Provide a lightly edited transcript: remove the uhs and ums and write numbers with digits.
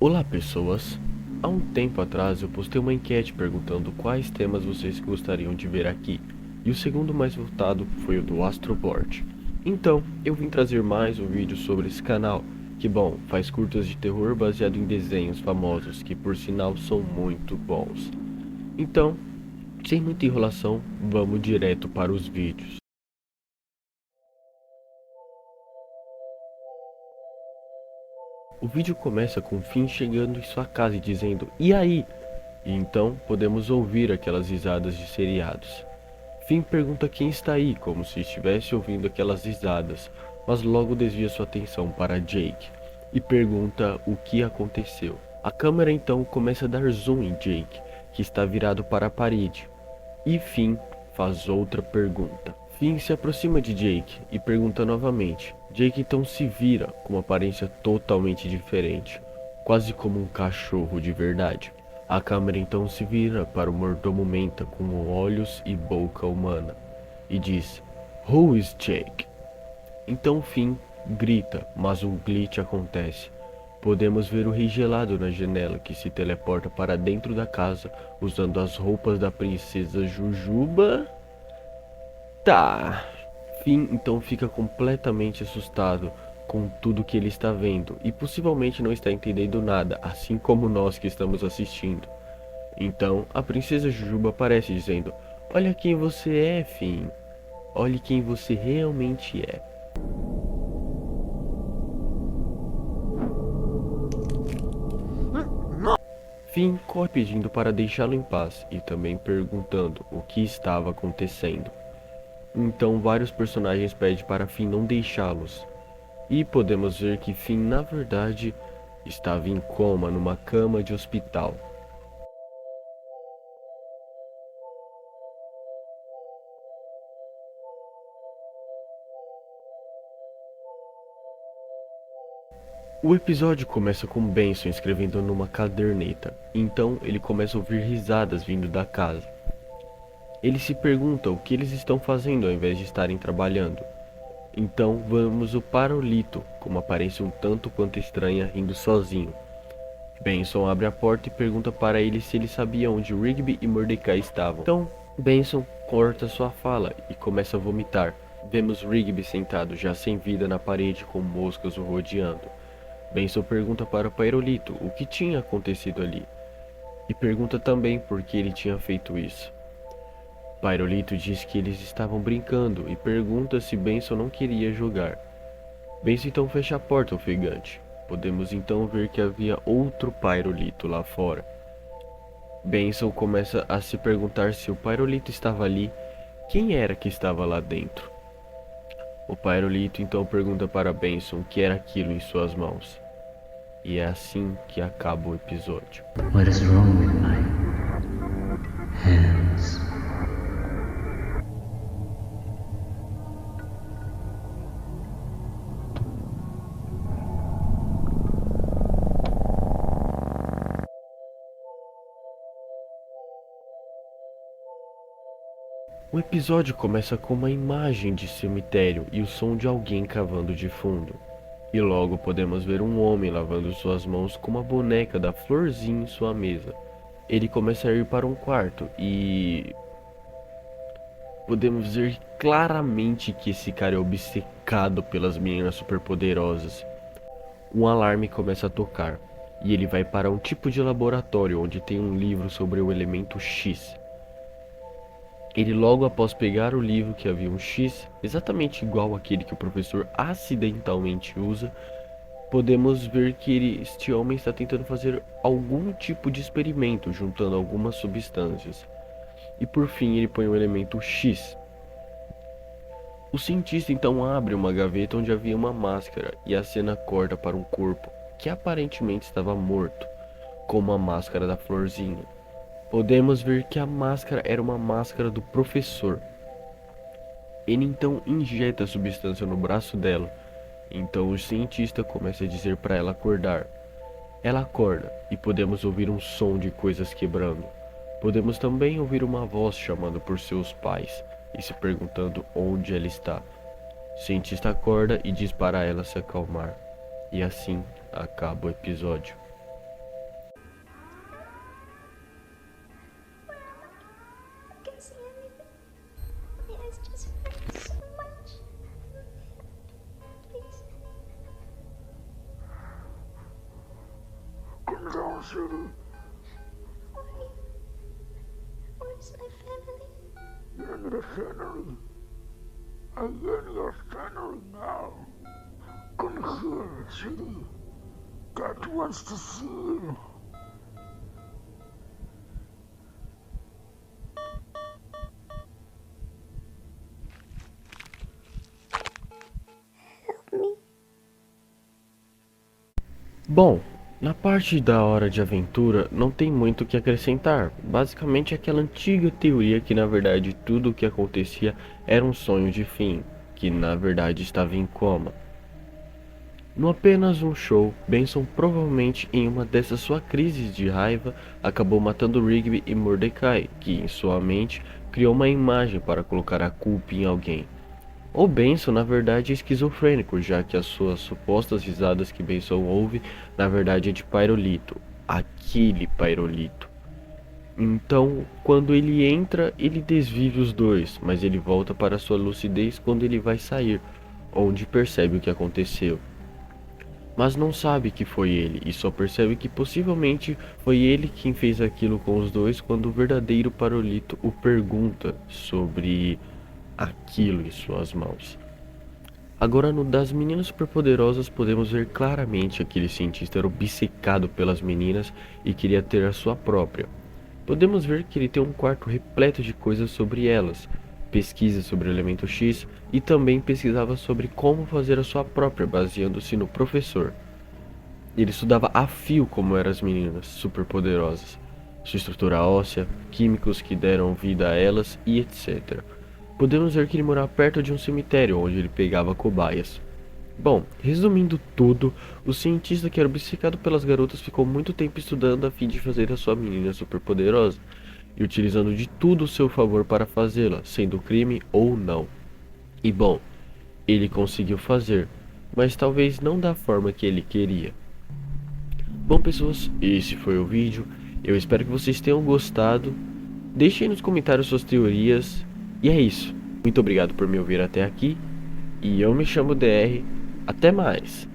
Olá pessoas, há um tempo atrás eu postei uma enquete perguntando quais temas vocês gostariam de ver aqui, e o segundo mais votado foi o do Astroboard. Então, eu vim trazer mais um vídeo sobre esse canal, que bom, faz curtas de terror baseado em desenhos famosos, que por sinal são muito bons. Então, sem muita enrolação, vamos direto para os vídeos. O vídeo começa com Finn chegando em sua casa e dizendo, e aí? E então podemos ouvir aquelas risadas de seriados. Finn pergunta quem está aí, como se estivesse ouvindo aquelas risadas, mas logo desvia sua atenção para Jake e pergunta o que aconteceu. A câmera então começa a dar zoom em Jake, que está virado para a parede, e Finn faz outra pergunta. Finn se aproxima de Jake e pergunta novamente. Jake então se vira com uma aparência totalmente diferente, quase como um cachorro de verdade. A câmera então se vira para o mordomo Menta com olhos e boca humana e diz: Who is Jake? Então Finn grita, mas um glitch acontece. Podemos ver o Rei Gelado na janela que se teleporta para dentro da casa usando as roupas da princesa Jujuba. Tá. Finn então fica completamente assustado com tudo que ele está vendo e possivelmente não está entendendo nada, assim como nós que estamos assistindo. Então a princesa Jujuba aparece dizendo: Olha quem você é, Finn. Olhe quem você realmente é. Finn corre pedindo para deixá-lo em paz e também perguntando o que estava acontecendo. Então vários personagens pedem para Finn não deixá-los. E podemos ver que Finn na verdade estava em coma numa cama de hospital. O episódio começa com Benson escrevendo numa caderneta. Então ele começa a ouvir risadas vindo da casa. Ele se pergunta o que eles estão fazendo ao invés de estarem trabalhando. Então vemos o Parolito, com uma aparência um tanto quanto estranha, rindo sozinho. Benson abre a porta e pergunta para ele se ele sabia onde Rigby e Mordecai estavam. Então Benson corta sua fala e começa a vomitar. Vemos Rigby sentado já sem vida na parede com moscas o rodeando. Benson pergunta para o Parolito o que tinha acontecido ali. E pergunta também por que ele tinha feito isso. Parolito diz que eles estavam brincando e pergunta se Benson não queria jogar. Benson então fecha a porta ofegante. Podemos então ver que havia outro Parolito lá fora. Benson começa a se perguntar se o Parolito estava ali, quem era que estava lá dentro. O Parolito então pergunta para Benson o que era aquilo em suas mãos. E é assim que acaba o episódio. What is wrong with my hands? O episódio começa com uma imagem de cemitério e o som de alguém cavando de fundo. E logo podemos ver um homem lavando suas mãos com uma boneca da Florzinha em sua mesa. Ele começa a ir para um quarto e podemos ver claramente que esse cara é obcecado pelas meninas superpoderosas. Um alarme começa a tocar e ele vai para um tipo de laboratório onde tem um livro sobre o elemento X. Ele logo após pegar o livro que havia um X, exatamente igual àquele que o professor acidentalmente usa, podemos ver que este homem está tentando fazer algum tipo de experimento, juntando algumas substâncias. E por fim ele põe o elemento X. O cientista então abre uma gaveta onde havia uma máscara e a cena corta para um corpo que aparentemente estava morto, como a máscara da Florzinha. Podemos ver que a máscara era uma máscara do professor. Ele então injeta a substância no braço dela. Então o cientista começa a dizer para ela acordar. Ela acorda e podemos ouvir um som de coisas quebrando. Podemos também ouvir uma voz chamando por seus pais e se perguntando onde ela está. O cientista acorda e diz para ela se acalmar. E assim acaba o episódio. down, sweetie. Where's my family? You're in your family. I'm in your family now. Come here, sweetie. Dad wants to see you. Help me. Bom, na parte da hora de aventura não tem muito o que acrescentar. Basicamente aquela antiga teoria que na verdade tudo o que acontecia era um sonho de Finn, que na verdade estava em coma. No apenas um show, Benson provavelmente em uma dessas suas crises de raiva acabou matando Rigby e Mordecai, que em sua mente criou uma imagem para colocar a culpa em alguém. O Benson na verdade é esquizofrênico, já que as suas supostas risadas que Benson ouve na verdade é de Pyrolito, aquele Pyrolito. Então, quando ele entra, ele desvive os dois, mas ele volta para sua lucidez quando ele vai sair, onde percebe o que aconteceu. Mas não sabe que foi ele, e só percebe que possivelmente foi ele quem fez aquilo com os dois quando o verdadeiro Parolito o pergunta sobre aquilo em suas mãos. Agora no das meninas superpoderosas podemos ver claramente aquele cientista era obcecado pelas meninas e queria ter a sua própria. Podemos ver que ele tem um quarto repleto de coisas sobre elas, pesquisa sobre o elemento X e também pesquisava sobre como fazer a sua própria baseando-se no professor. Ele estudava a fio como eram as meninas superpoderosas, sua estrutura óssea, químicos que deram vida a elas e etc. Podemos ver que ele morava perto de um cemitério onde ele pegava cobaias. Bom, resumindo tudo, o cientista que era obcecado pelas garotas ficou muito tempo estudando a fim de fazer a sua menina superpoderosa e utilizando de tudo ao seu favor para fazê-la, sendo crime ou não. E bom, ele conseguiu fazer, mas talvez não da forma que ele queria. Bom pessoas, esse foi o vídeo, eu espero que vocês tenham gostado, deixem nos comentários suas teorias, e é isso. Muito obrigado por me ouvir até aqui, e eu me chamo DR, até mais!